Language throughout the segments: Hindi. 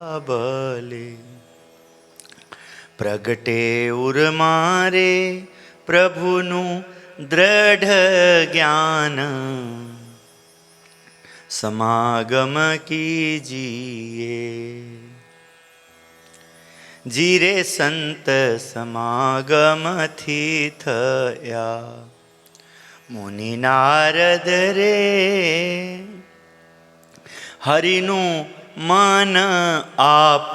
बले प्रगटे उर मारे प्रभुनु दृढ़ ज्ञान समागम कीजिए। जीरे संत समागम थी थया मुनि नारद रे हरिनु मन आप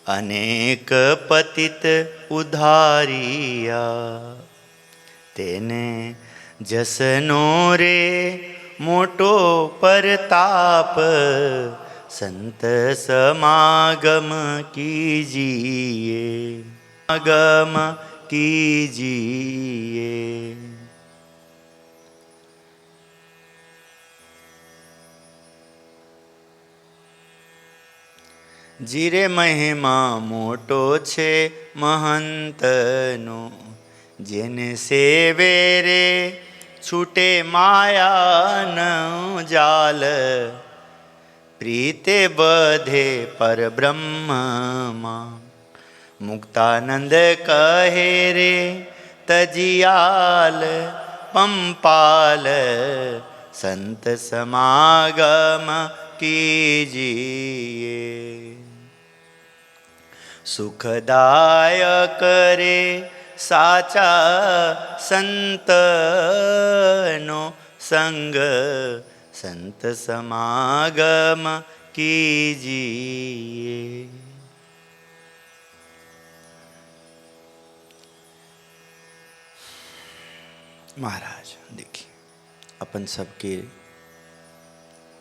अनेक पतित उधारिया तेने जसनो रे मोटो परताप संत समागम कीजिए समागम कीजिए। जीरे महिमा मोटो छे महंतनो जेने सेवे रे छूटे माया न जाल प्रीते बधे पर ब्रह्म मुक्तानंद कहे रे तजियाल पंपाल संत समागम कीजिए। सुखदायक रे साचा संतनो संग संत समागम कीजिए। महाराज देखिए अपन सबके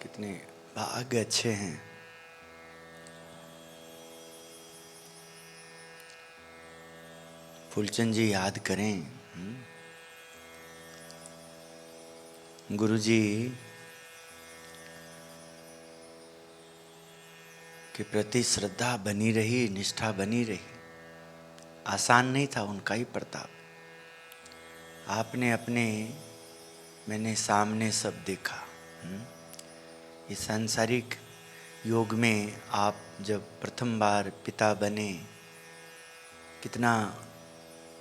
कितने भाग्य अच्छे हैं। फूलचंद जी याद करें गुरुजी के प्रति श्रद्धा बनी रही, निष्ठा बनी रही। आसान नहीं था उनका ही प्रताप। आपने अपने मैंने सामने सब देखा। ये सांसारिक योग में आप जब प्रथम बार पिता बने कितना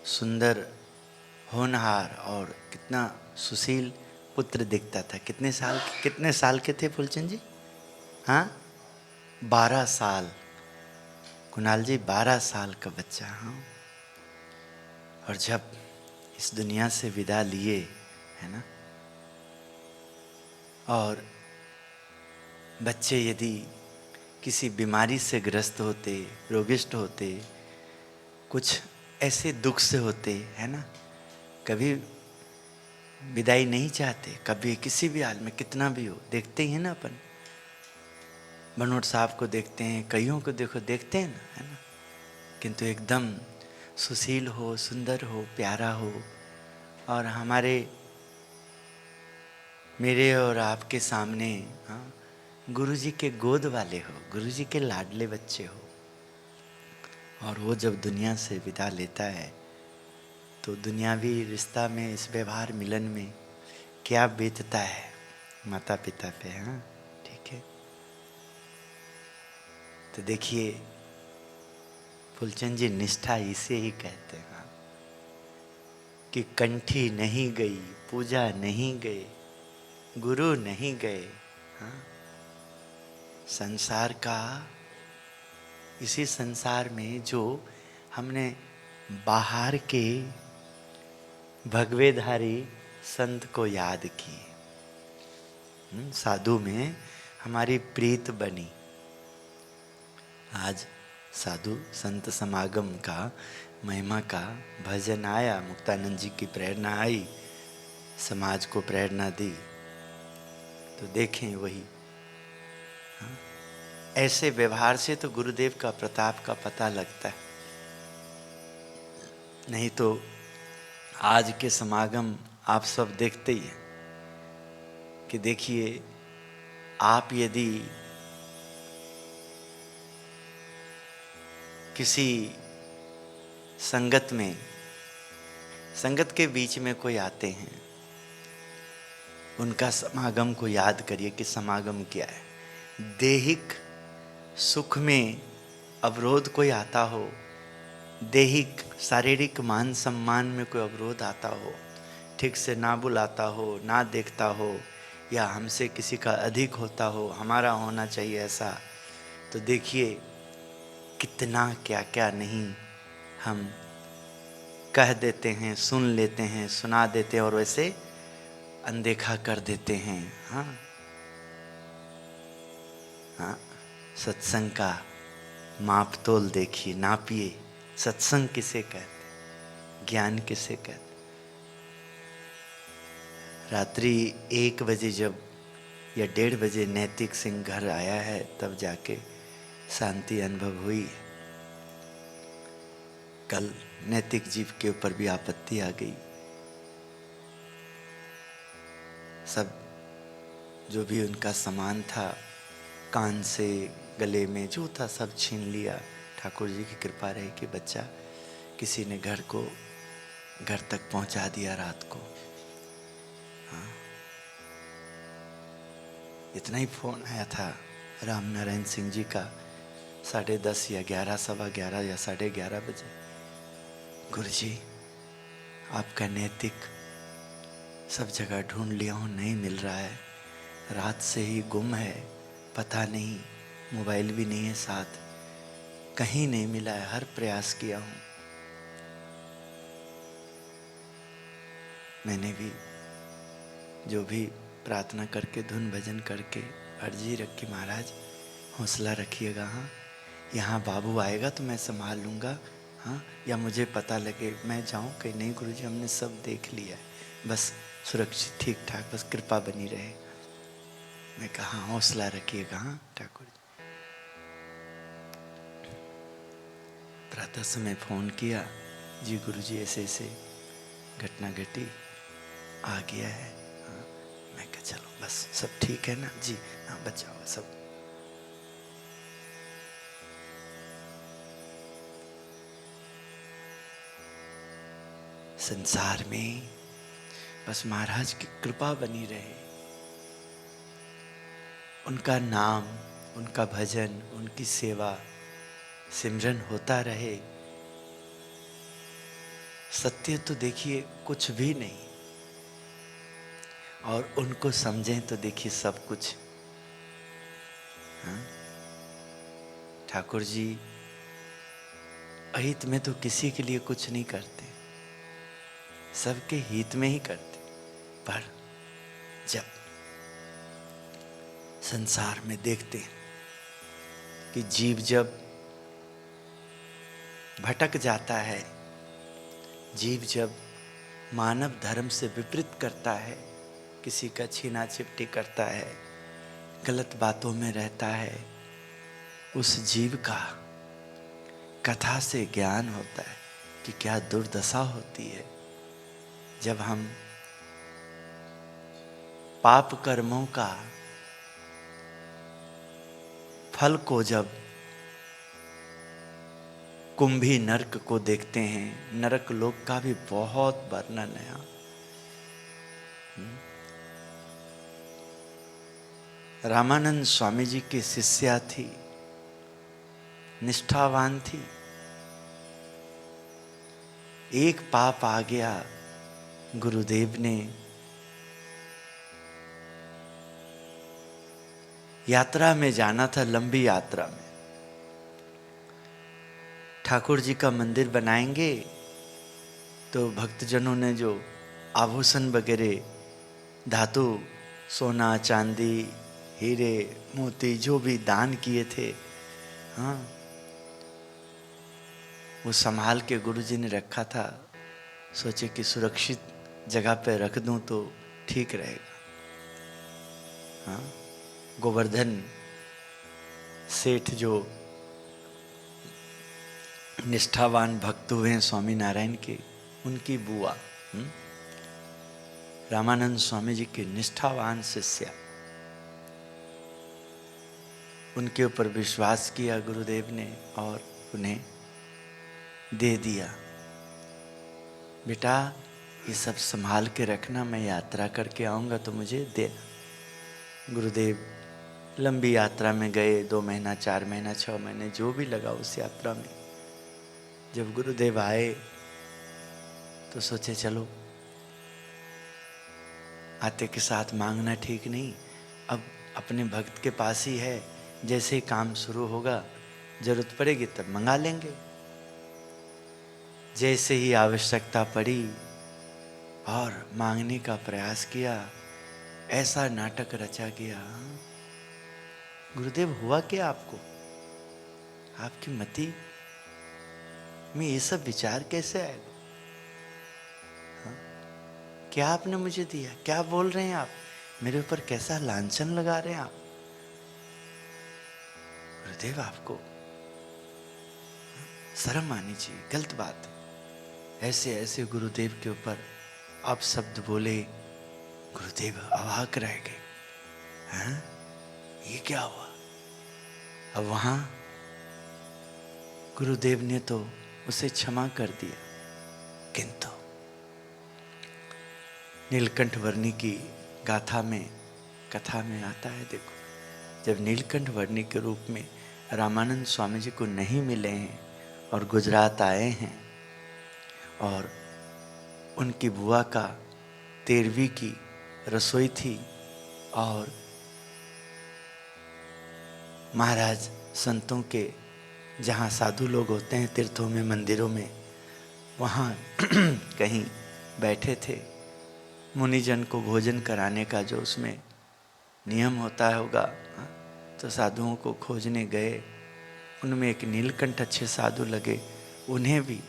सुंदर होनहार और कितना सुशील पुत्र दिखता था। कितने साल के थे फूलचंद जी? हाँ 12 साल। कुणाल जी 12 साल का बच्चा। हाँ और जब इस दुनिया से विदा लिए है ना, और बच्चे यदि किसी बीमारी से ग्रस्त होते, रोगिष्ट होते, कुछ ऐसे दुख से होते है ना, कभी विदाई नहीं चाहते, कभी किसी भी हाल में कितना भी हो। देखते ही है ना अपन, बनोट साहब को देखते हैं, कईयों को देखते हैं ना, है ना। किंतु एकदम सुशील हो, सुंदर हो, प्यारा हो, और मेरे और आपके सामने हाँ गुरुजी के गोद वाले हो, गुरुजी के लाडले बच्चे हो। और वो जब दुनिया से विदा लेता है तो दुनियावी रिश्ता में, इस व्यवहार मिलन में क्या बीतता है माता पिता पे। हाँ ठीक है। तो देखिए फूलचंद जी निष्ठा इसे ही कहते हैं कि कंठी नहीं गई, पूजा नहीं गए, गुरु नहीं गए। हाँ संसार का, इसी संसार में जो हमने बाहर के भगवेधारी संत को याद किए, साधु में हमारी प्रीत बनी। आज साधु संत समागम का, महिमा का भजन आया, मुक्तानंद जी की प्रेरणा आई, समाज को प्रेरणा दी। तो देखें वही ऐसे व्यवहार से तो गुरुदेव का प्रताप का पता लगता है। नहीं तो आज के समागम आप सब देखते ही हैं कि देखिए आप यदि किसी संगत में, संगत के बीच में कोई आते हैं, उनका समागम को याद करिए कि समागम क्या है। देहिक सुख में अवरोध कोई आता हो, दैहिक शारीरिक मान सम्मान में कोई अवरोध आता हो, ठीक से ना बुलाता हो, ना देखता हो, या हमसे किसी का अधिक होता हो, हमारा होना चाहिए ऐसा, तो देखिए कितना क्या क्या नहीं हम कह देते हैं, सुन लेते हैं, सुना देते हैं और वैसे अनदेखा कर देते हैं। हाँ हाँ, सत्संग का माप तोल देखिए, नापिए। सत्संग किसे कहते, ज्ञान किसे कहते। रात्रि 1 बजे जब या 1:30 बजे नैतिक सिंह घर आया है, तब जाके शांति अनुभव हुई। कल नैतिक जीव के ऊपर भी आपत्ति आ गई। सब जो भी उनका सामान था, कान से गले में जो था सब छीन लिया। ठाकुर जी की कृपा रही कि बच्चा किसी ने घर तक पहुंचा दिया रात को। हाँ, इतना ही फोन आया था राम नारायण सिंह जी का 10:30 या 11, 11:15 या 11:30 बजे। गुरुजी, आपका नैतिक सब जगह ढूंढ लिया हूँ, नहीं मिल रहा है, रात से ही गुम है, पता नहीं, मोबाइल भी नहीं है साथ, कहीं नहीं मिला है, हर प्रयास किया हूँ। मैंने भी जो भी प्रार्थना करके धुन भजन करके अर्जी रखी, महाराज हौसला रखिएगा। हाँ, यहाँ बाबू आएगा तो मैं संभाल लूँगा। हाँ, या मुझे पता लगे मैं जाऊँ कहीं, नहीं गुरुजी हमने सब देख लिया है, बस सुरक्षित ठीक ठाक, बस कृपा बनी रहे। मैं कहा हौसला रखिएगा। हाँ ठाकुर जी। प्रातः समय फोन किया, जी गुरुजी ऐसे ऐसे घटना घटी, आ गया है। हाँ, मैं कहा चलो बस सब ठीक है ना जी, हाँ बचाओ सब। संसार में बस महाराज की कृपा बनी रहे, उनका नाम, उनका भजन, उनकी सेवा सिमरन होता रहे। सत्य तो देखिए कुछ भी नहीं, और उनको समझें तो देखिए सब कुछ। हाँ? ठाकुर जी अहित में तो किसी के लिए कुछ नहीं करते, सबके हित में ही करते। पर जब संसार में देखते हैं कि जीव जब भटक जाता है, जीव जब मानव धर्म से विपरीत करता है, किसी का छीना चिपटी करता है, गलत बातों में रहता है, उस जीव का कथा से ज्ञान होता है कि क्या दुर्दशा होती है जब हम पाप कर्मों का फल को, जब कुंभी नरक को देखते हैं। नरक लोक का भी बहुत वर्णन है। रामानंद स्वामी जी की शिष्या थी, निष्ठावान थी, एक पाप आ गया, गुरुदेव ने यात्रा में जाना था, लंबी यात्रा में, ठाकुर जी का मंदिर बनाएंगे तो भक्तजनों ने जो आभूषण वगैरह धातु, सोना चांदी हीरे मोती जो भी दान किए थे, हाँ, वो संभाल के गुरुजी ने रखा था। सोचे कि सुरक्षित जगह पे रख दूं तो ठीक रहेगा। हाँ, गोवर्धन सेठ जो निष्ठावान भक्त हुए हैं स्वामी नारायण के, उनकी बुआ, रामानंद स्वामी जी की निष्ठावान शिष्या, उनके ऊपर विश्वास किया गुरुदेव ने और उन्हें दे दिया। बेटा ये सब संभाल के रखना, मैं यात्रा करके आऊँगा तो मुझे देना। गुरुदेव लंबी यात्रा में गए, 2 महीना, 4 महीना, 6 महीने जो भी लगा उस यात्रा में। जब गुरुदेव आए तो सोचे चलो आते के साथ मांगना ठीक नहीं, अब अपने भक्त के पास ही है, जैसे ही काम शुरू होगा जरूरत पड़ेगी तब मंगा लेंगे। जैसे ही आवश्यकता पड़ी और मांगने का प्रयास किया, ऐसा नाटक रचा गया। गुरुदेव हुआ क्या आपको? आपकी मति में ये सब विचार कैसे आएगा? क्या आपने मुझे दिया? क्या बोल रहे हैं आप? मेरे ऊपर कैसा लांछन लगा रहे हैं आप? गुरुदेव आपको शर्म आनी चाहिए, गलत बात है। ऐसे ऐसे गुरुदेव के ऊपर आप शब्द बोले, गुरुदेव अवाक रह गए। हैं? ये क्या हुआ? अब वहां गुरुदेव ने तो उसे क्षमा कर दिया, किंतु नीलकंठ वर्णी की गाथा में, कथा में आता है, देखो जब नीलकंठ वर्णी के रूप में रामानंद स्वामी जी को नहीं मिले हैं और गुजरात आए हैं और उनकी बुआ का 13वीं की रसोई थी और महाराज संतों के जहाँ साधु लोग होते हैं तीर्थों में, मंदिरों में, वहाँ कहीं बैठे थे। मुनिजन को भोजन कराने का जो उसमें नियम होता होगा, तो साधुओं को खोजने गए। उनमें एक नीलकंठ अच्छे साधु लगे, उन्हें भी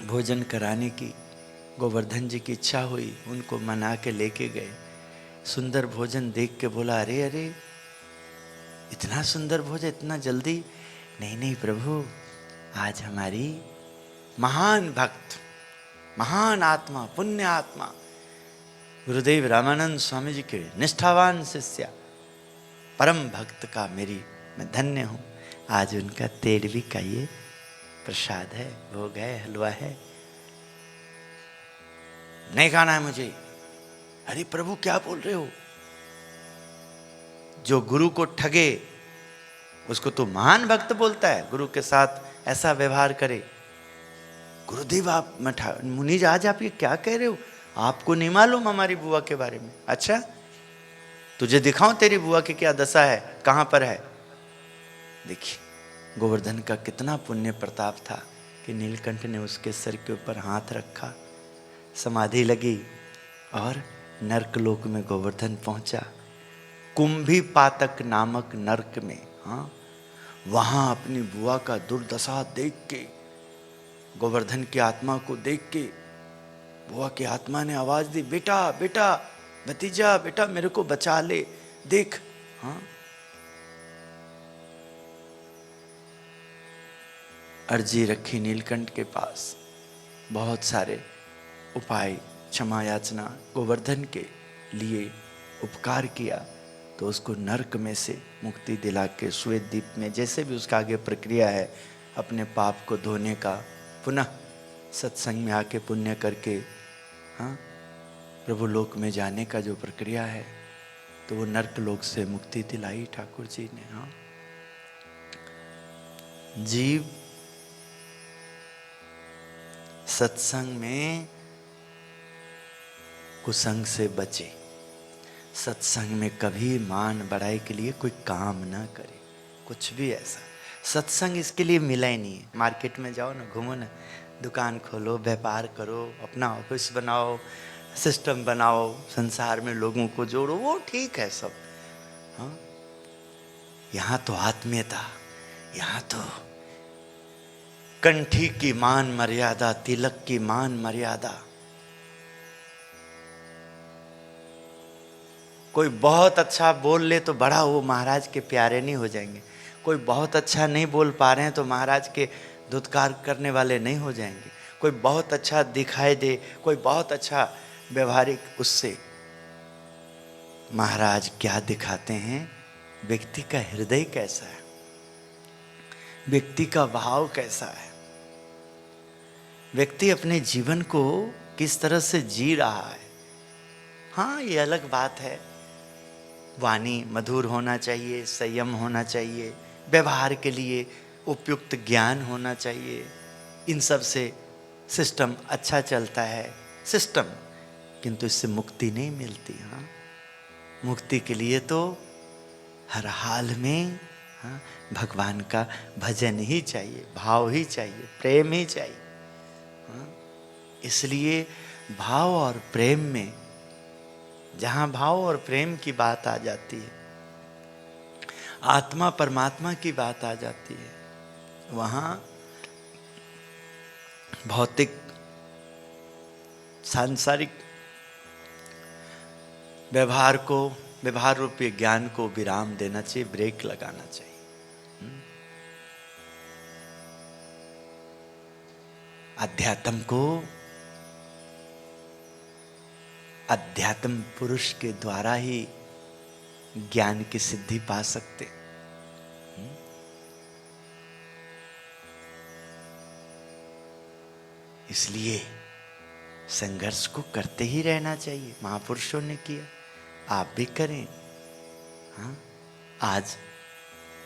भोजन कराने की गोवर्धन जी की इच्छा हुई, उनको मना के लेके गए। सुंदर भोजन देख के बोला, अरे अरे इतना सुंदर भोजन इतना जल्दी? नहीं नहीं प्रभु, आज हमारी महान भक्त, महान आत्मा, पुण्य आत्मा गुरुदेव रामानंद स्वामी जी के निष्ठावान शिष्य, परम भक्त का मैं धन्य हूँ। आज उनका 13वीं का ये प्रसाद है, भोग है, हलवा है, नहीं खाना है मुझे। अरे प्रभु क्या बोल रहे हो? जो गुरु को ठगे उसको तो महान भक्त बोलता है, गुरु के साथ ऐसा व्यवहार करे। गुरुदेव आप मुनीज आज आप ये क्या कह रहे हो? आपको नहीं मालूम हमारी बुआ के बारे में? अच्छा तुझे दिखाऊं तेरी बुआ की क्या दशा है, कहां पर है? देखिए गोवर्धन का कितना पुण्य प्रताप था कि नीलकंठ ने उसके सिर के ऊपर हाथ रखा, समाधि लगी और नरकलोक में गोवर्धन पहुंचा। कुंभी पातक नामक नरक में, हाँ, वहां अपनी बुआ का दुर्दशा देख के, गोवर्धन की आत्मा को देख के बुआ की आत्मा ने आवाज दी, बेटा बेटा, भतीजा बेटा मेरे को बचा ले, देख। हाँ, अर्जी रखी नीलकंठ के पास, बहुत सारे उपाय, क्षमा याचना, गोवर्धन के लिए उपकार किया, तो उसको नरक में से मुक्ति दिला के श्वेत द्वीप में, जैसे भी उसका आगे प्रक्रिया है अपने पाप को धोने का, पुनः सत्संग में आके पुण्य करके, हाँ, प्रभु लोक में जाने का जो प्रक्रिया है, तो वो नरक लोक से मुक्ति दिलाई ठाकुर जी ने। हाँ, जीव सत्संग में कुसंग से बचे, सत्संग में कभी मान बढ़ाई के लिए कोई काम ना करे, कुछ भी ऐसा। सत्संग इसके लिए मिला ही नहीं है। मार्केट में जाओ ना, घूमो ना, दुकान खोलो, व्यापार करो, अपना ऑफिस बनाओ, सिस्टम बनाओ, संसार में लोगों को जोड़ो, वो ठीक है सब। हाँ, यहाँ तो आत्मीयता, यहाँ तो कंठी की मान मर्यादा, तिलक की मान मर्यादा। कोई बहुत अच्छा बोल ले तो बड़ा वो महाराज के प्यारे नहीं हो जाएंगे, कोई बहुत अच्छा नहीं बोल पा रहे हैं तो महाराज के धुतकार करने वाले नहीं हो जाएंगे, कोई बहुत अच्छा दिखाई दे, कोई बहुत अच्छा व्यवहारिक, उससे महाराज क्या दिखाते हैं? व्यक्ति का हृदय कैसा है, व्यक्ति का भाव कैसा है, व्यक्ति अपने जीवन को किस तरह से जी रहा है। हाँ, ये अलग बात है वाणी मधुर होना चाहिए, संयम होना चाहिए, व्यवहार के लिए उपयुक्त ज्ञान होना चाहिए। इन सब से सिस्टम अच्छा चलता है सिस्टम, किंतु इससे मुक्ति नहीं मिलती। हाँ, मुक्ति के लिए तो हर हाल में हाँ भगवान का भजन ही चाहिए, भाव ही चाहिए, प्रेम ही चाहिए। हाँ? इसलिए भाव और प्रेम में, जहाँ भाव और प्रेम की बात आ जाती है, आत्मा परमात्मा की बात आ जाती है, वहाँ भौतिक सांसारिक व्यवहार रूपी ज्ञान को विराम देना चाहिए, ब्रेक लगाना चाहिए। अध्यात्म को अध्यात्म पुरुष के द्वारा ही ज्ञान की सिद्धि पा सकते। इसलिए संघर्ष को करते ही रहना चाहिए। महापुरुषों ने किया, आप भी करें। हाँ? आज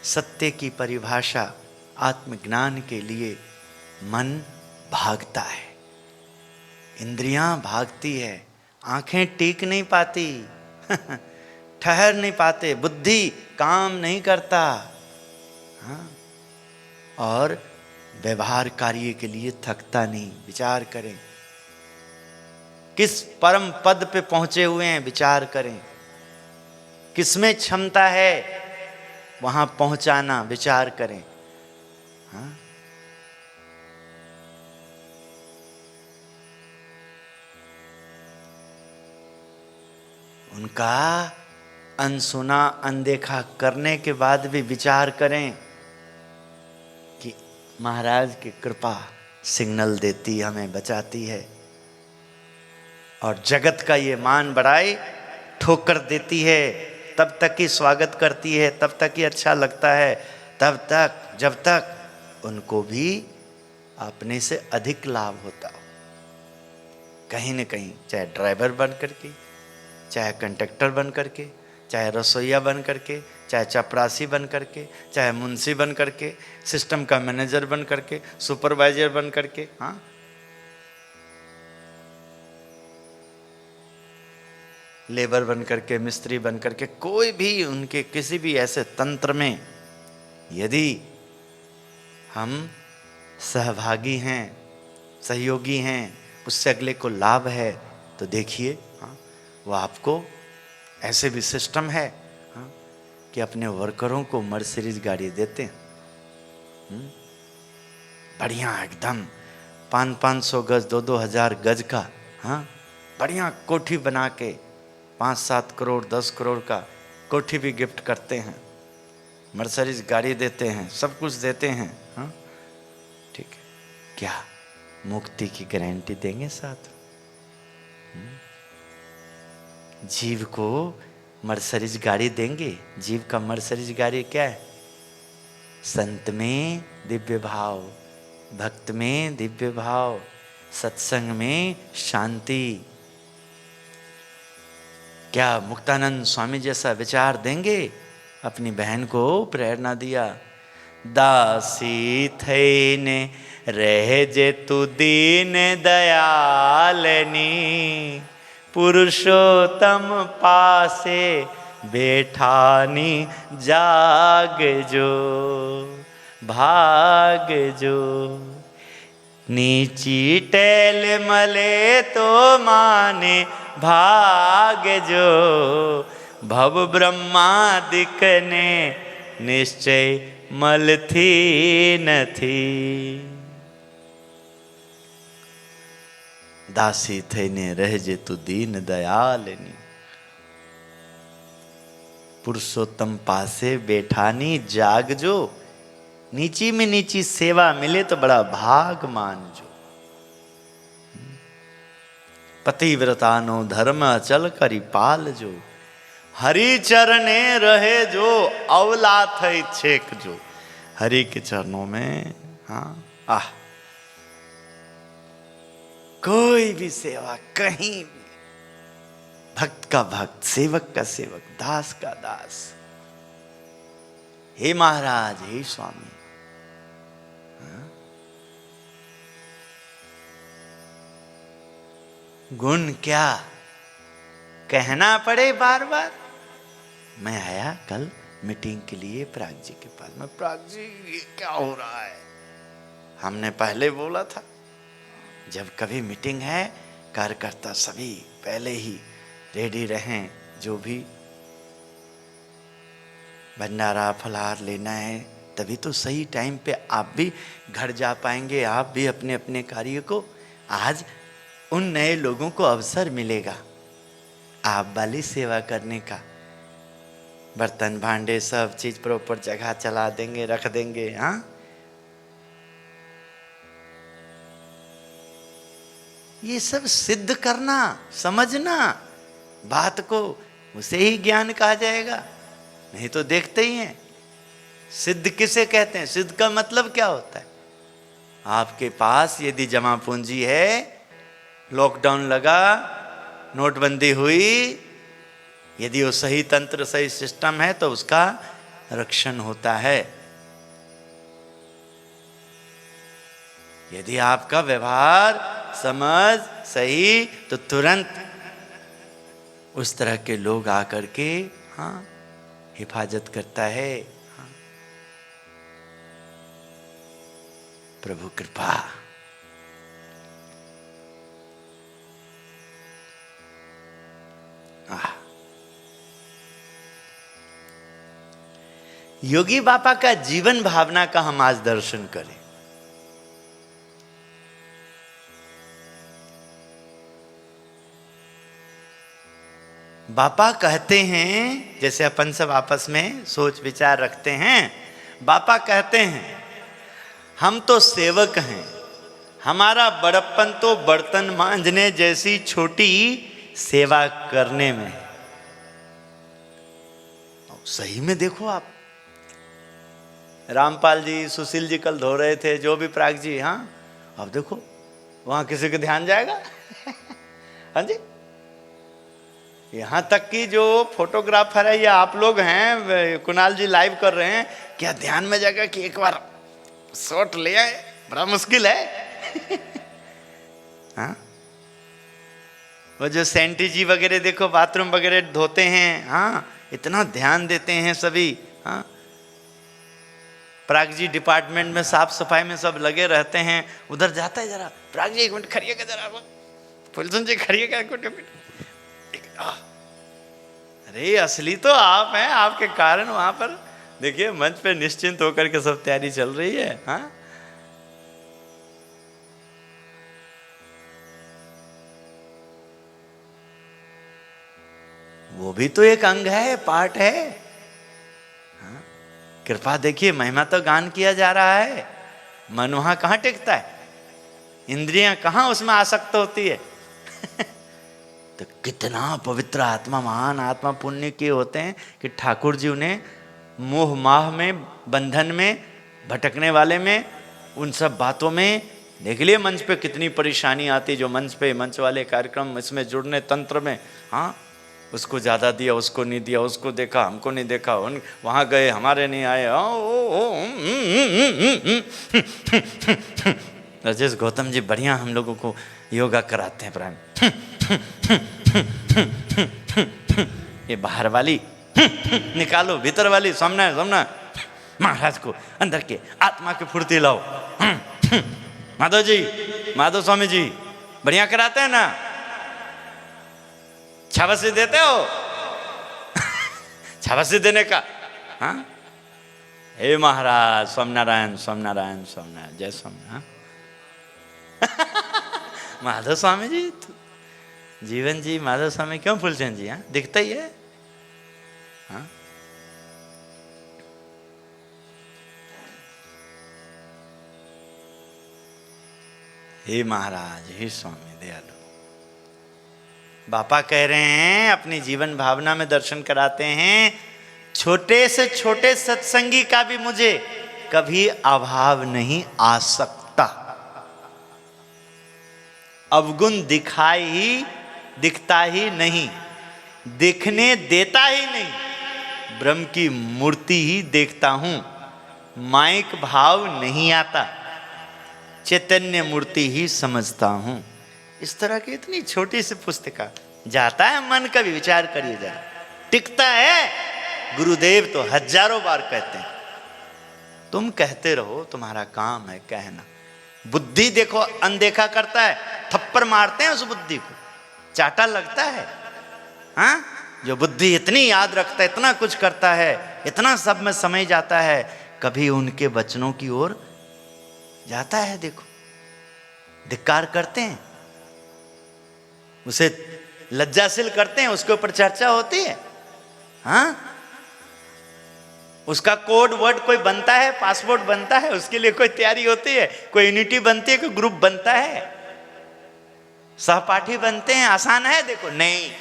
सत्य की परिभाषा आत्मज्ञान के लिए मन भागता है, इंद्रियां भागती है, आंखें टिक नहीं पाती ठहर नहीं पाते, बुद्धि काम नहीं करता। हाँ? और व्यवहार कार्य के लिए थकता नहीं। विचार करें, किस परम पद पे पहुंचे हुए हैं, विचार करें। किसमें क्षमता है वहां पहुंचाना, विचार करें। हाँ? उनका अनसुना अनदेखा करने के बाद भी विचार करें कि महाराज की कृपा सिग्नल देती, हमें बचाती है, और जगत का ये मान बढ़ाई ठोकर देती है, तब तक ही स्वागत करती है, तब तक ही अच्छा लगता है, तब तक जब तक उनको भी अपने से अधिक लाभ होता हो। कहीं न कहीं, चाहे ड्राइवर बन करके, चाहे कंडक्टर बन करके, चाहे रसोईया बन करके, चाहे चपरासी बन करके, चाहे मुंशी बन करके, सिस्टम का मैनेजर बन करके, सुपरवाइजर बन करके, हाँ, लेबर बन करके, मिस्त्री बन करके, कोई भी उनके किसी भी ऐसे तंत्र में यदि हम सहभागी हैं, सहयोगी हैं, उससे अगले को लाभ है, तो देखिए हाँ, वो आपको ऐसे भी सिस्टम है हाँ, कि अपने वर्करों को मर्सिडीज गाड़ी देते हैं। बढ़िया एकदम 500 गज 2-2 हज़ार गज का हाँ, बढ़िया कोठी बना के 5-7 करोड़ 10 करोड़ का कोठी भी गिफ्ट करते हैं, मर्सिडीज गाड़ी देते हैं, सब कुछ देते हैं। हाँ ठीक है, क्या मुक्ति की गारंटी देंगे साथ? जीव को मर्सिडीज गाड़ी देंगे? जीव का मर्सिडीज गाड़ी क्या है? संत में दिव्य भाव, भक्त में दिव्य भाव, सत्संग में शांति। क्या मुक्तानंद स्वामी जैसा विचार देंगे? अपनी बहन को प्रेरणा दिया, दासी थईने रह जे तू दीन दयालनी, पुरुषोत्तम पासे बैठानी जाग जो भाग जो, नीची टेल मले तो माने भाग जो, भव ब्रह्मादिक ने निश्चय मल थी न थी। दासी थईने रहजे तू दीन दयालनी, पुरुषोत्तम पासे बैठानी जाग जो, नीची में नीची सेवा मिले तो बड़ा भाग मान जो, पतिव्रता नो धर्म अचल करी पाल जो, हरि चरणे रहे जो अवला थई छेक जो। हरि के चरणों में हाँ कोई भी सेवा कहीं भी भक्त का भक्त, सेवक का सेवक, दास का दास। हे महाराज, हे स्वामी। गुण क्या कहना पड़े बार बार। मैं आया कल मीटिंग के लिए प्राग जी के पास में, प्राग जी ये क्या हो रहा है? हमने पहले बोला था जब कभी मीटिंग है कार्यकर्ता सभी पहले ही रेडी रहें, जो भी भंडारा फलाहार लेना है, तभी तो सही टाइम पे आप भी घर जा पाएंगे, आप भी अपने अपने कार्य को। आज उन नए लोगों को अवसर मिलेगा आप वाली सेवा करने का। बर्तन भांडे सब चीज प्रॉपर जगह चला देंगे, रख देंगे। हाँ, ये सब सिद्ध करना, समझना बात को, उसे ही ज्ञान कहा जाएगा। नहीं तो देखते ही हैं सिद्ध किसे कहते हैं। सिद्ध का मतलब क्या होता है? आपके पास यदि जमा पूंजी है, लॉकडाउन लगा, नोटबंदी हुई, यदि वो सही तंत्र सही सिस्टम है तो उसका रक्षण होता है। यदि आपका व्यवहार समझ सही, तो तुरंत उस तरह के लोग आकर के हाँ हिफाजत करता है। हाँ, प्रभु कृपा। योगी बापा का जीवन भावना का हम आज दर्शन करें। बापा कहते हैं, जैसे अपन सब आपस में सोच विचार रखते हैं, बापा कहते हैं हम तो सेवक हैं, हमारा बड़प्पन तो बर्तन मांजने जैसी छोटी सेवा करने में। सही में देखो आप, रामपाल जी, सुशील जी कल धो रहे थे, जो भी प्राग जी। हाँ, अब देखो वहां किसी का ध्यान जाएगा? हाँ जी, यहाँ तक कि जो फोटोग्राफर है या आप लोग हैं, कुणाल जी लाइव कर रहे हैं, क्या ध्यान में जाएगा कि एक बार शॉट ले आए? बड़ा मुश्किल है। हाँ, वो जो सेंटी जी वगैरह देखो बाथरूम वगैरह धोते हैं, हाँ इतना ध्यान देते हैं सभी। हाँ, प्राग जी डिपार्टमेंट में साफ सफाई में सब लगे रहते हैं। उधर जाता है, जरा प्राग जी एक मिनट खड़िएगा, जरा फुलसन जी खड़िएगा एक मिनट। अरे असली तो आप हैं, आपके कारण वहां पर देखिए मंच पे निश्चिंत होकर के सब तैयारी चल रही है। हाँ, वो भी तो एक अंग है, पार्ट है। हाँ? कृपा देखिए, महिमा तो गान किया जा रहा है, मन वहां कहां टिकता है, इंद्रियां कहां उसमें आसक्त होती है। तो कितना पवित्र आत्मा, महान आत्मा पुण्य के होते हैं कि ठाकुर जी उन्हें मोह माह में, बंधन में, भटकने वाले में, उन सब बातों में। देख लिए मंच पे कितनी परेशानी आती, जो मंच पे, मंच वाले कार्यक्रम इसमें जुड़ने तंत्र में। हाँ, उसको ज़्यादा दिया, उसको नहीं दिया, उसको देखा, हमको नहीं देखा, वहाँ गए हमारे नहीं आए। राजेश गौतम जी बढ़िया हम लोगों को योगा कराते हैं प्राण। ये बाहर वाली निकालो, भीतर वाली सामना सामना। महाराज को अंदर के आत्मा की फुर्ती लाओ। माधव जी, माधव स्वामी जी बढ़िया कराते हैं ना? छावसी देते हो? छावसी देने का। हाँ, हे महाराज, स्वामीनारायण स्वामीनारायण स्वामीनारायण, जय स्वामीनारायण। माधव स्वामी जी, जीवन जी, माधव स्वामी क्यों फूलचंद जी? हाँ, दिखता ही है। हाँ, हे महाराज, हे स्वामी दयालु। बापा कह रहे हैं, अपनी जीवन भावना में दर्शन कराते हैं, छोटे से छोटे सत्संगी का भी मुझे कभी अभाव नहीं आ सकता। अवगुण दिखता ही नहीं। देखने देता ही नहीं, ब्रह्म की मूर्ति ही देखता हूं, माइक भाव नहीं आता, चैतन्य मूर्ति ही समझता हूं। इस तरह की इतनी छोटी सी पुस्तिका, जाता है मन का भी, विचार करिए जरा, टिकता है। गुरुदेव तो हजारों बार कहते हैं, तुम कहते रहो, तुम्हारा काम है कहना। बुद्धि देखो अनदेखा करता है, थप्पड़ मारते हैं उस बुद्धि को, चाटा लगता है। हाँ, जो बुद्धि इतनी याद रखता है, इतना कुछ करता है, इतना सब में समय जाता है, कभी उनके वचनों की ओर जाता है? देखो, धिक्कार करते हैं, उसे लज्जाशील करते हैं, उसके ऊपर चर्चा होती है। हाँ, उसका कोड वर्ड कोई बनता है, पासवर्ड बनता है, उसके लिए कोई तैयारी होती है, कोई यूनिटी बनती है, कोई ग्रुप बनता है, सहपाठी बनते हैं। आसान है? देखो नहीं।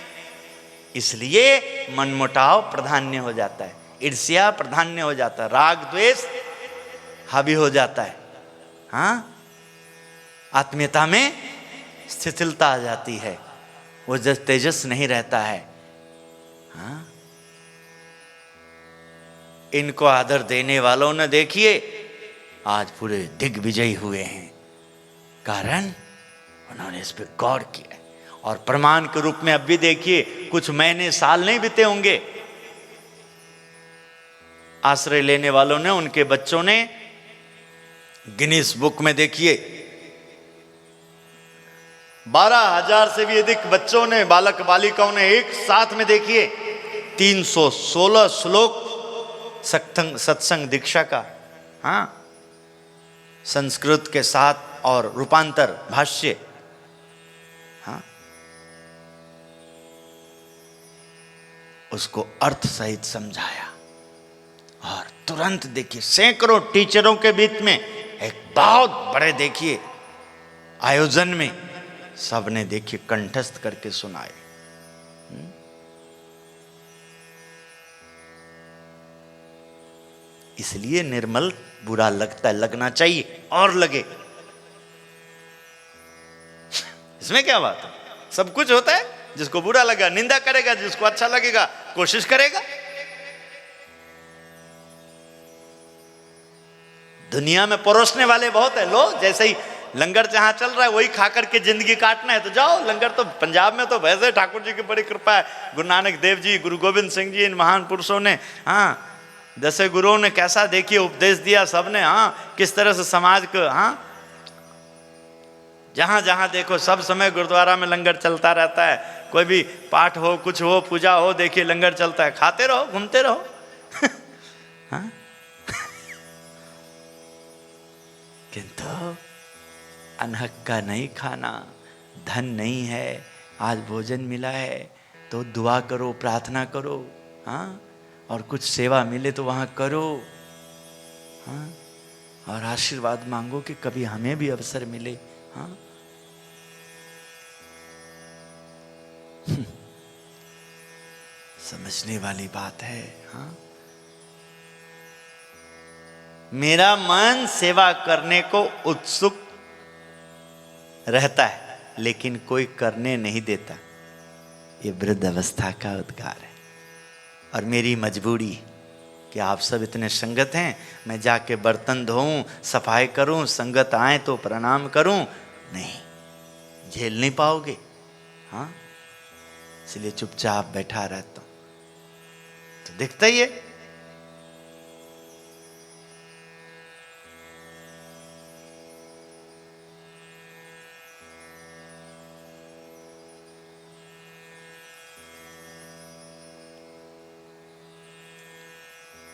इसलिए मनमुटाव प्राधान्य हो जाता है, ईर्ष्या प्राधान्य हो जाता है, राग द्वेष हावी हो जाता है। हाँ, आत्मीयता में शिथिलता आ जाती है, वो तेजस नहीं रहता है। हाँ, इनको आदर देने वालों ने देखिए आज पूरे दिग्विजयी हुए हैं, कारण उन्होंने इस पर गौर किया। और प्रमाण के रूप में अब भी देखिए, कुछ महीने साल नहीं बीते होंगे, आश्रय लेने वालों ने, उनके बच्चों ने गिनीज बुक में देखिए 12,000 से भी अधिक बच्चों ने, बालक बालिकाओं ने एक साथ में देखिए 316 श्लोक सत्संग दीक्षा का, हाँ, संस्कृत के साथ और रूपांतर भाष्य, हाँ, उसको अर्थ सहित समझाया। और तुरंत देखिए सैकड़ों टीचरों के बीच में एक बहुत बड़े देखिए आयोजन में सबने देखिए कंठस्थ करके सुनाए। इसलिए निर्मल बुरा लगता है, लगना चाहिए और लगे, इसमें क्या बात है? सब कुछ होता है, जिसको बुरा लगा निंदा करेगा, जिसको अच्छा लगेगा कोशिश करेगा। दुनिया में परोसने वाले बहुत है लोग, जैसे ही लंगर जहां चल रहा है वही खा करके जिंदगी काटना है तो जाओ लंगर। तो पंजाब में तो वैसे ठाकुर जी की बड़ी कृपा है, गुरु नानक देव जी, गुरु गोविंद सिंह जी, इन महान पुरुषों ने, हाँ, दसे गुरुओं ने कैसा देखिए उपदेश दिया सबने, हाँ, किस तरह से समाज को, हाँ, जहां जहां देखो सब समय गुरुद्वारा में लंगर चलता रहता है, कोई भी पाठ हो, कुछ हो, पूजा हो, देखिए लंगर चलता है, खाते रहो, घूमते रहो। हाँ? किंतु अनहक का नहीं खाना, धन नहीं है, आज भोजन मिला है तो दुआ करो, प्रार्थना करो, हाँ, और कुछ सेवा मिले तो वहां करो, हाँ, और आशीर्वाद मांगो कि कभी हमें भी अवसर मिले। हाँ, समझने वाली बात है। हाँ, मेरा मन सेवा करने को उत्सुक रहता है, लेकिन कोई करने नहीं देता। ये वृद्ध अवस्था का उद्गार है। और मेरी मजबूरी कि आप सब इतने संगत हैं, मैं जाके बर्तन धोऊं, सफाई करूं, संगत आए तो प्रणाम करूं, नहीं, झेल नहीं पाओगे। हाँ, इसलिए चुपचाप बैठा रहता हूं। तो दिखता ही है,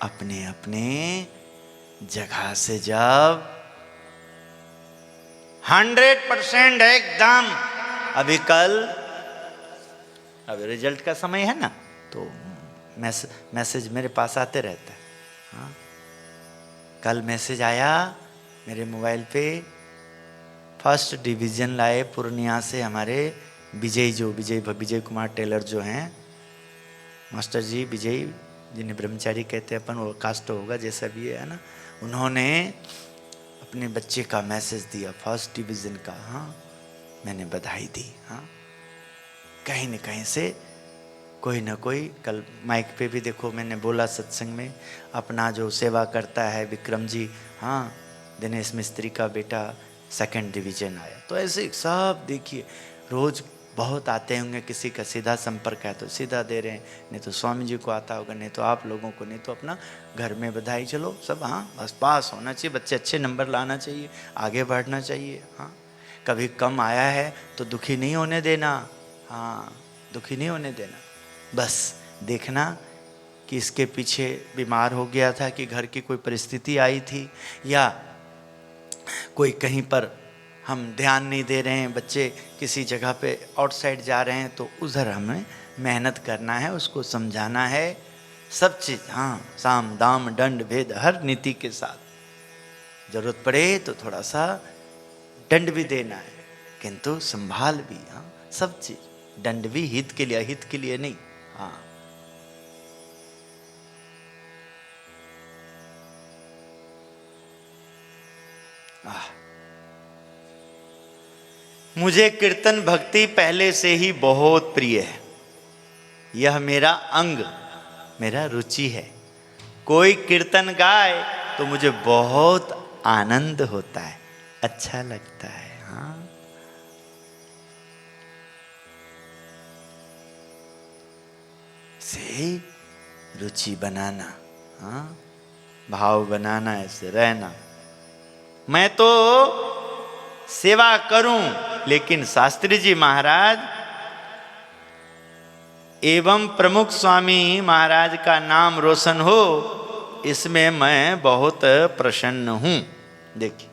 अपने अपने जगह से जब 100% एकदम, अभी कल, अभी रिजल्ट का समय है ना, तो मैसेज मेरे पास आते रहता है। हाँ, कल मैसेज आया मेरे मोबाइल पे, फर्स्ट डिवीजन लाए पूर्णिया से हमारे विजय कुमार टेलर जो हैं, मास्टर जी विजय, जिन्हें ब्रह्मचारी कहते हैं अपन, वो कास्ट होगा जैसा भी है ना, उन्होंने अपने बच्चे का मैसेज दिया फर्स्ट डिवीजन का। हाँ, मैंने बधाई दी। हाँ, कहीं न कहीं से कोई ना कोई, कल माइक पे भी देखो मैंने बोला सत्संग में, अपना जो सेवा करता है विक्रम जी, हाँ दिनेश मिस्त्री का बेटा 2nd डिवीजन आया। तो ऐसे सब देखिए रोज बहुत आते होंगे, किसी का सीधा संपर्क है तो सीधा दे रहे हैं, नहीं तो स्वामी जी को आता होगा, नहीं तो आप लोगों को, नहीं तो अपना घर में बधाई, चलो सब, हाँ बस पास होना चाहिए, बच्चे अच्छे नंबर लाना चाहिए, आगे बढ़ना चाहिए। हाँ कभी कम आया है तो दुखी नहीं होने देना, हाँ दुखी नहीं होने देना, बस देखना कि इसके पीछे बीमार हो गया था, कि घर की कोई परिस्थिति आई थी, या कोई कहीं पर हम ध्यान नहीं दे रहे हैं, बच्चे किसी जगह पे आउटसाइड जा रहे हैं, तो उधर हमें मेहनत करना है, उसको समझाना है, सब चीज़, हाँ साम दाम दंड भेद हर नीति के साथ, जरूरत पड़े तो थोड़ा सा दंड भी देना है, किंतु संभाल भी, हाँ सब चीज, दंड भी हित के लिए, अहित के लिए नहीं। हाँ मुझे कीर्तन भक्ति पहले से ही बहुत प्रिय है, यह मेरा अंग, मेरा रुचि है। कोई कीर्तन गाए तो मुझे बहुत आनंद होता है, अच्छा लगता है। हाँ से रुचि बनाना, हाँ भाव बनाना, ऐसे रहना। मैं तो सेवा करूं, लेकिन शास्त्री जी महाराज एवं प्रमुख स्वामी महाराज का नाम रोशन हो, इसमें मैं बहुत प्रसन्न हूं। देखिए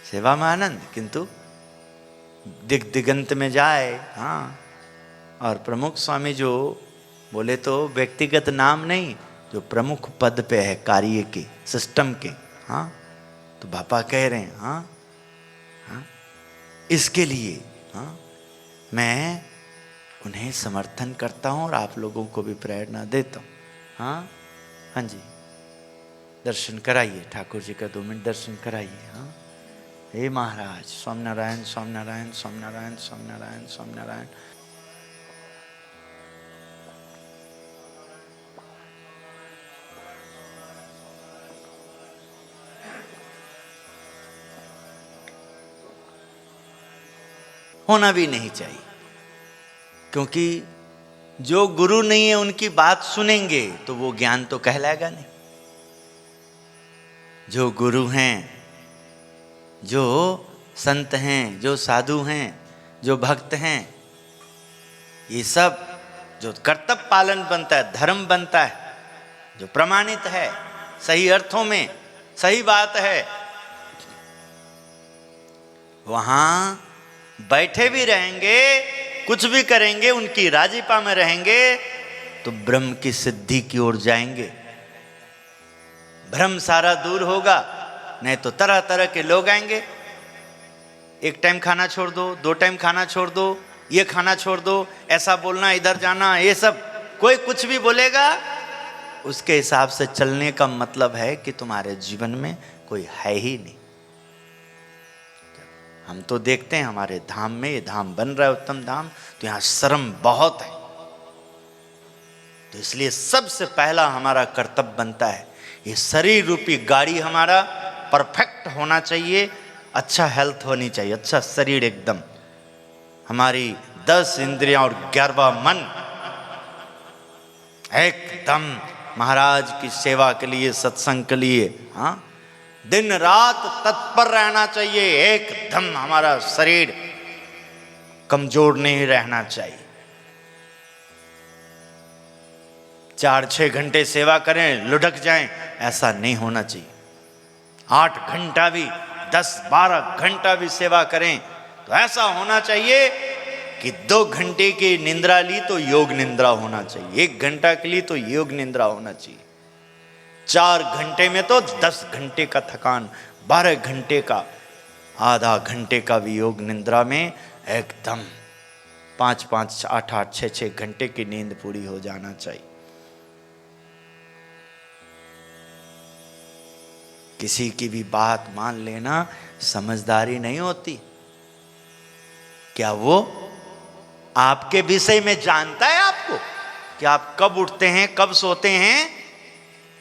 सेवा में आनंद, किंतु दिगंत में जाए। हाँ और प्रमुख स्वामी जो बोले तो व्यक्तिगत नाम नहीं, जो प्रमुख पद पे है कार्य के, सिस्टम के। हाँ तो बापा कह रहे हैं, हाँ हाँ इसके लिए हाँ मैं उन्हें समर्थन करता हूँ और आप लोगों को भी प्रेरणा देता हूँ। हाँ हाँ जी दर्शन कराइए, ठाकुर जी का 2 मिनट दर्शन कराइए। हाँ हे महाराज, स्वामीनारायण स्वामीनारायण स्वामीनारायण स्वामीनारायण स्वामीनारायण। होना भी नहीं चाहिए, क्योंकि जो गुरु नहीं है उनकी बात सुनेंगे तो वो ज्ञान तो कहलाएगा नहीं। जो गुरु हैं, जो संत हैं, जो साधु हैं, जो भक्त हैं, ये सब जो कर्तव्य पालन बनता है, धर्म बनता है, जो प्रमाणित है, सही अर्थों में सही बात है, वहां बैठे भी रहेंगे, कुछ भी करेंगे, उनकी राजीपा में रहेंगे तो ब्रह्म की सिद्धि की ओर जाएंगे। भ्रम सारा दूर होगा, नहीं तो तरह तरह के लोग आएंगे। 1 टाइम खाना छोड़ दो, 2 टाइम खाना छोड़ दो, ये खाना छोड़ दो, ऐसा बोलना, इधर जाना, ये सब कोई कुछ भी बोलेगा, उसके हिसाब से चलने का मतलब है कि तुम्हारे जीवन में कोई है ही नहीं। हम तो देखते हैं हमारे धाम में, ये धाम बन रहा है उत्तम धाम, तो यहाँ श्रम बहुत है। तो इसलिए सबसे पहला हमारा कर्तव्य बनता है, ये शरीर रूपी गाड़ी हमारा परफेक्ट होना चाहिए, अच्छा हेल्थ होनी चाहिए, अच्छा शरीर एकदम, हमारी 10 इंद्रियां और 11वां मन एकदम महाराज की सेवा के लिए, सत्संग के लिए, हाँ दिन रात तत्पर रहना चाहिए। एकदम हमारा शरीर कमजोर नहीं रहना चाहिए। 4-6 घंटे सेवा करें, लुढ़क जाएं, ऐसा नहीं होना चाहिए। 8 घंटा भी, 10-12 घंटा भी सेवा करें तो ऐसा होना चाहिए कि 2 घंटे की निंद्रा ली तो योग निंद्रा होना चाहिए, 1 घंटा के लिए तो योग निंद्रा होना चाहिए, 4 घंटे में तो 10 घंटे का थकान, 12 घंटे का, आधा घंटे का भी योग निंद्रा में एकदम 5-5, 8-8, 6-6 घंटे की नींद पूरी हो जाना चाहिए। किसी की भी बात मान लेना समझदारी नहीं होती। क्या वो आपके विषय में जानता है आपको कि आप कब उठते हैं, कब सोते हैं,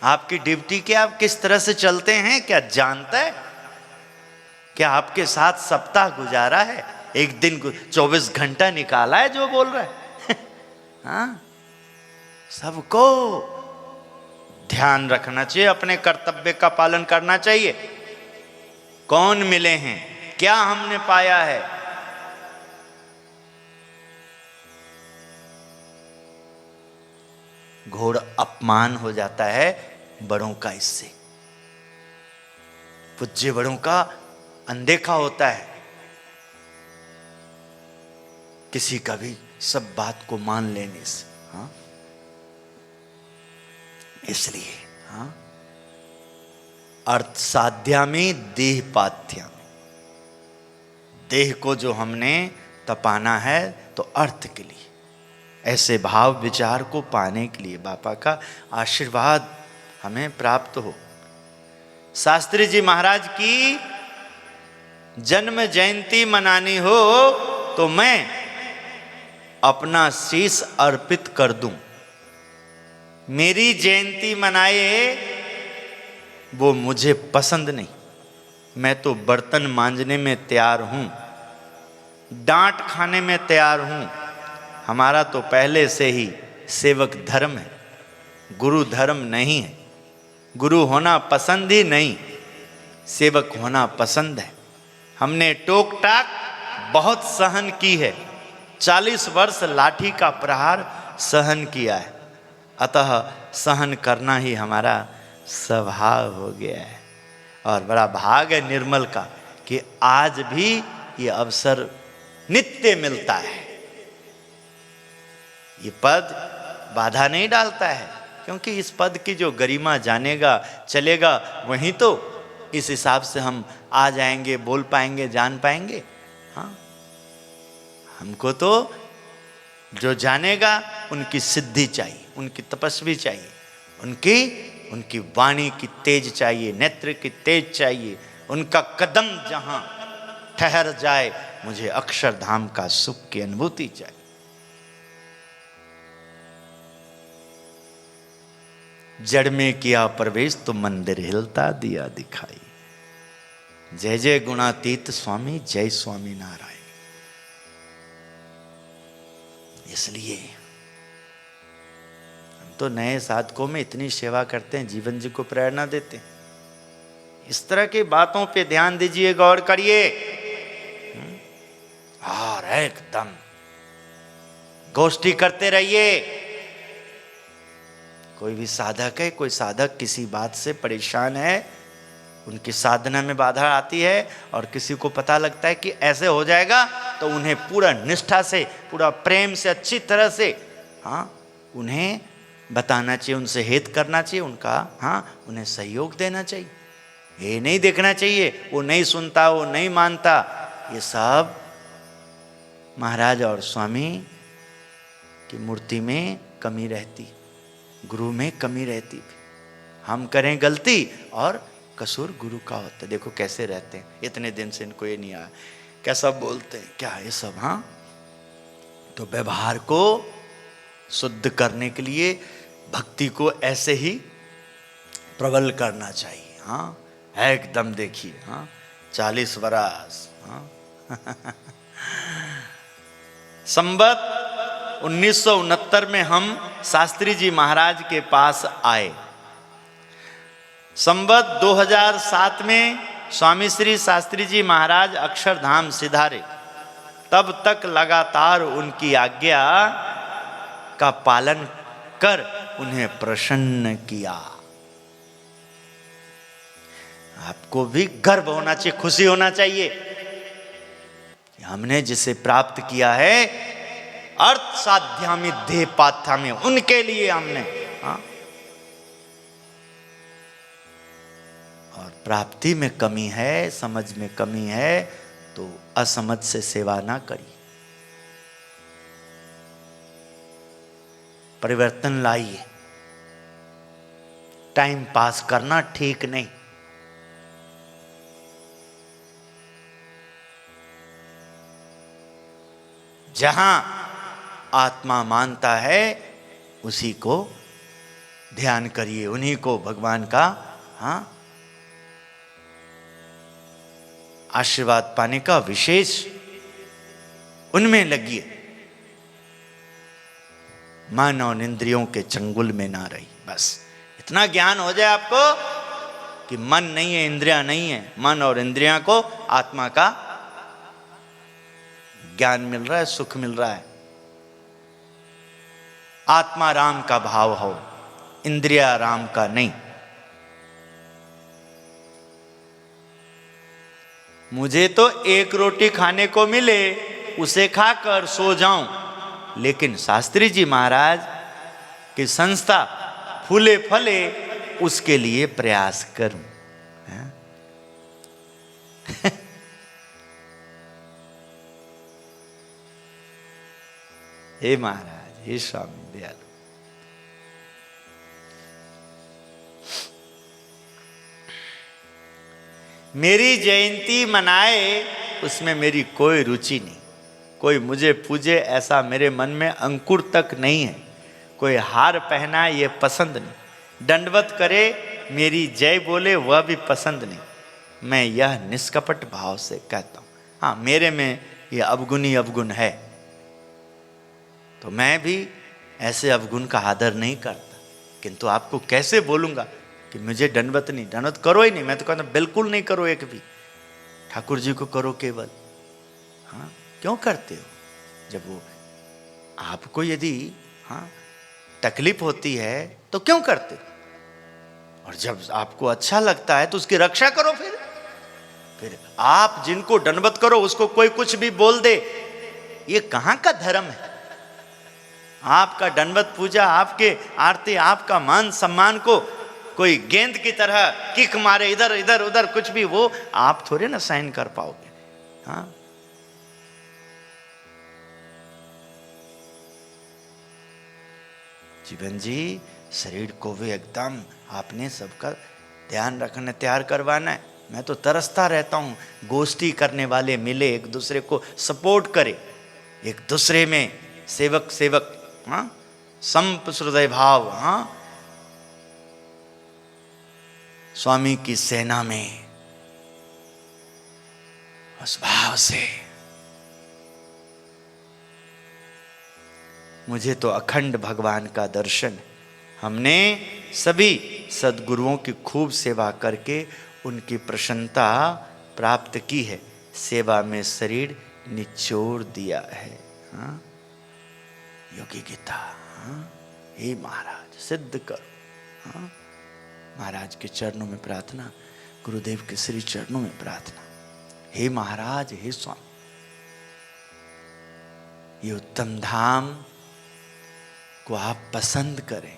आपकी ड्यूटी क्या, आप किस तरह से चलते हैं, क्या जानता है? क्या आपके साथ सप्ताह गुजारा है, एक दिन 24 घंटा निकाला है जो बोल रहा है? हाँ, सबको ध्यान रखना चाहिए, अपने कर्तव्य का पालन करना चाहिए। कौन मिले हैं, क्या हमने पाया है, घोर अपमान हो जाता है बड़ों का। इससे पूज्य बड़ों का अनदेखा होता है, किसी का भी सब बात को मान लेने से। हाँ, इसलिए हाँ, अर्थ साध्यामि देह पाथ्यामि, देह को जो हमने तपाना है तो अर्थ के लिए, ऐसे भाव विचार को पाने के लिए बापा का आशीर्वाद हमें प्राप्त हो। शास्त्री जी महाराज की जन्म जयंती मनानी हो तो मैं अपना शीश अर्पित कर दूं। मेरी जयंती मनाए वो मुझे पसंद नहीं, मैं तो बर्तन मांजने में तैयार हूं, डांट खाने में तैयार हूं। हमारा तो पहले से ही सेवक धर्म है, गुरु धर्म नहीं है। गुरु होना पसंद ही नहीं, सेवक होना पसंद है। हमने टोक टाक बहुत सहन की है, 40 वर्ष लाठी का प्रहार सहन किया है, अतः सहन करना ही हमारा स्वभाव हो गया है। और बड़ा भाग है निर्मल का कि आज भी ये अवसर नित्य मिलता है। ये पद बाधा नहीं डालता है, क्योंकि इस पद की जो गरिमा जानेगा चलेगा वहीं तो इस हिसाब से हम आ जाएंगे, बोल पाएंगे, जान पाएंगे। हाँ, हमको तो जो जानेगा उनकी सिद्धि चाहिए, उनकी तपस्वी चाहिए, उनकी वाणी की तेज चाहिए, नेत्र की तेज चाहिए, उनका कदम जहां ठहर जाए, मुझे अक्षरधाम का सुख की अनुभूति चाहिए। जड़ में किया प्रवेश तो मंदिर हिलता दिया दिखाई। जय जय गुणातीत स्वामी, जय स्वामी नारायण। इसलिए हम तो नए साधकों में इतनी सेवा करते हैं, जीवन जी को प्रेरणा देते हैं। इस तरह की बातों पे ध्यान दीजिए, गौर करिए और एकदम गोष्ठी करते रहिए। कोई भी साधक है, कोई साधक किसी बात से परेशान है, उनकी साधना में बाधा आती है और किसी को पता लगता है कि ऐसे हो जाएगा, तो उन्हें पूरा निष्ठा से, पूरा प्रेम से, अच्छी तरह से हाँ उन्हें बताना चाहिए, उनसे हित करना चाहिए, उनका हाँ उन्हें सहयोग देना चाहिए। ये नहीं देखना चाहिए वो नहीं सुनता, वो नहीं मानता। ये सब महाराज और स्वामी की मूर्ति में कमी रहती, गुरु में कमी रहती। हम करें गलती और कसूर गुरु का होता है। देखो कैसे रहते हैं, इतने दिन से इनको ये नहीं आया, कैसा बोलते हैं, क्या ये सब। हाँ, तो व्यवहार को शुद्ध करने के लिए भक्ति को ऐसे ही प्रबल करना चाहिए। हाँ, एकदम देखिए, हाँ 40 बरस। हाँ संवत 1969 में हम शास्त्री जी महाराज के पास आए। संवत 2007 में स्वामी श्री शास्त्री जी महाराज अक्षरधाम सिधारे। तब तक लगातार उनकी आज्ञा का पालन कर उन्हें प्रसन्न किया। आपको भी गर्व होना चाहिए, खुशी होना चाहिए कि हमने जिसे प्राप्त किया है, अर्थ साध्यामि देह पाथ्यामि, उनके लिए हमने। हाँ, और प्राप्ति में कमी है, समझ में कमी है, तो असमझ से सेवा ना करिए, परिवर्तन लाइए। टाइम पास करना ठीक नहीं। जहां आत्मा मानता है उसी को ध्यान करिए, उन्हीं को भगवान का आशीर्वाद पाने का विशेष उनमें लगिए। मन और इंद्रियों के चंगुल में ना रही। बस इतना ज्ञान हो जाए आपको कि मन नहीं है, इंद्रियां नहीं है, मन और इंद्रियां को आत्मा का ज्ञान मिल रहा है, सुख मिल रहा है। आत्मा राम का भाव हो, इंद्रिया राम का नहीं। मुझे तो एक रोटी खाने को मिले उसे खाकर सो जाऊं, लेकिन शास्त्री जी महाराज की संस्था फूले फले उसके लिए प्रयास करूं। हे महाराज, हे स्वामी दयालु, मेरी जयंती मनाए उसमें मेरी कोई रुचि नहीं। कोई मुझे पूजे ऐसा मेरे मन में अंकुर तक नहीं है। कोई हार पहनाए ये पसंद नहीं। दंडवत करे मेरी जय बोले वह भी पसंद नहीं। मैं यह निष्कपट भाव से कहता हूँ। हाँ, मेरे में यह अवगुणी अवगुण है, तो मैं भी ऐसे अवगुण का आदर नहीं करता। किंतु आपको कैसे बोलूँगा कि मुझे दंडवत नहीं, दंडवत करो ही नहीं। मैं तो कहता बिल्कुल नहीं करो, एक भी। ठाकुर जी को करो केवल। हाँ, क्यों करते हो? जब वो आपको यदि तकलीफ होती है तो क्यों करते हो? और जब आपको अच्छा लगता है तो उसकी रक्षा करो। फिर आप जिनको दंडवत करो उसको कोई कुछ भी बोल दे, ये कहाँ का धर्म है? आपका दंडवत पूजा, आपके आरती, आपका मान सम्मान को कोई गेंद की तरह किक मारे इधर इधर उधर कुछ भी, वो आप थोड़े ना साइन कर पाओगे। हाँ, जीवन जी, शरीर को भी एकदम आपने सबका ध्यान रखना, तैयार करवाना है। मैं तो तरसता रहता हूँ, गोष्ठी करने वाले मिले, एक दूसरे को सपोर्ट करे, एक दूसरे में सेवक सेवक, संप हृदय भाव, स्वामी की सेना में उस भाव से। मुझे तो अखंड भगवान का दर्शन। हमने सभी सद्गुरुओं की खूब सेवा करके उनकी प्रसन्नता प्राप्त की है। सेवा में शरीर निचोड़ दिया है। योगी गीता। हे महाराज, सिद्ध करो। महाराज के चरणों में प्रार्थना, गुरुदेव के श्री चरणों में प्रार्थना। हे महाराज, हे स्वामी, ये उत्तम धाम को आप पसंद करें।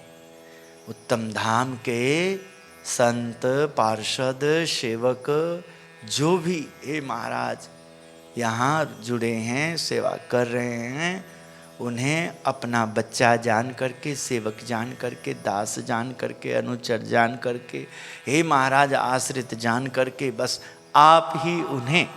उत्तम धाम के संत, पार्षद, सेवक जो भी हे महाराज यहाँ जुड़े हैं, सेवा कर रहे हैं, उन्हें अपना बच्चा जान करके, सेवक जान करके, दास जान करके, अनुचर जान करके, हे महाराज आश्रित जान करके, बस आप ही उन्हें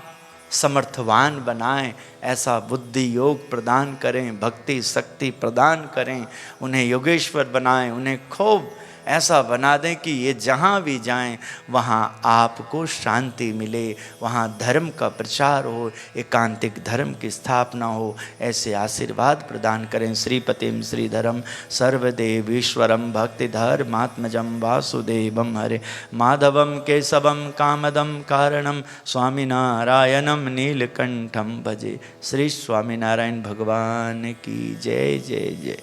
समर्थवान बनाएं। ऐसा बुद्धि योग प्रदान करें, भक्ति शक्ति प्रदान करें, उन्हें योगेश्वर बनाएं, उन्हें खूब ऐसा बना दें कि ये जहाँ भी जाएं वहाँ आपको शांति मिले, वहाँ धर्म का प्रचार हो, एकांतिक धर्म की स्थापना हो। ऐसे आशीर्वाद प्रदान करें। श्रीपतिम श्रीधरम सर्वदेवीश्वरम भक्तिधर्मात्मजम वासुदेवम हरे माधवम केशवम कामदम कारणम स्वामीनारायणम नीलकंठम भजे। श्री स्वामीनारायण भगवान की जय जय जय।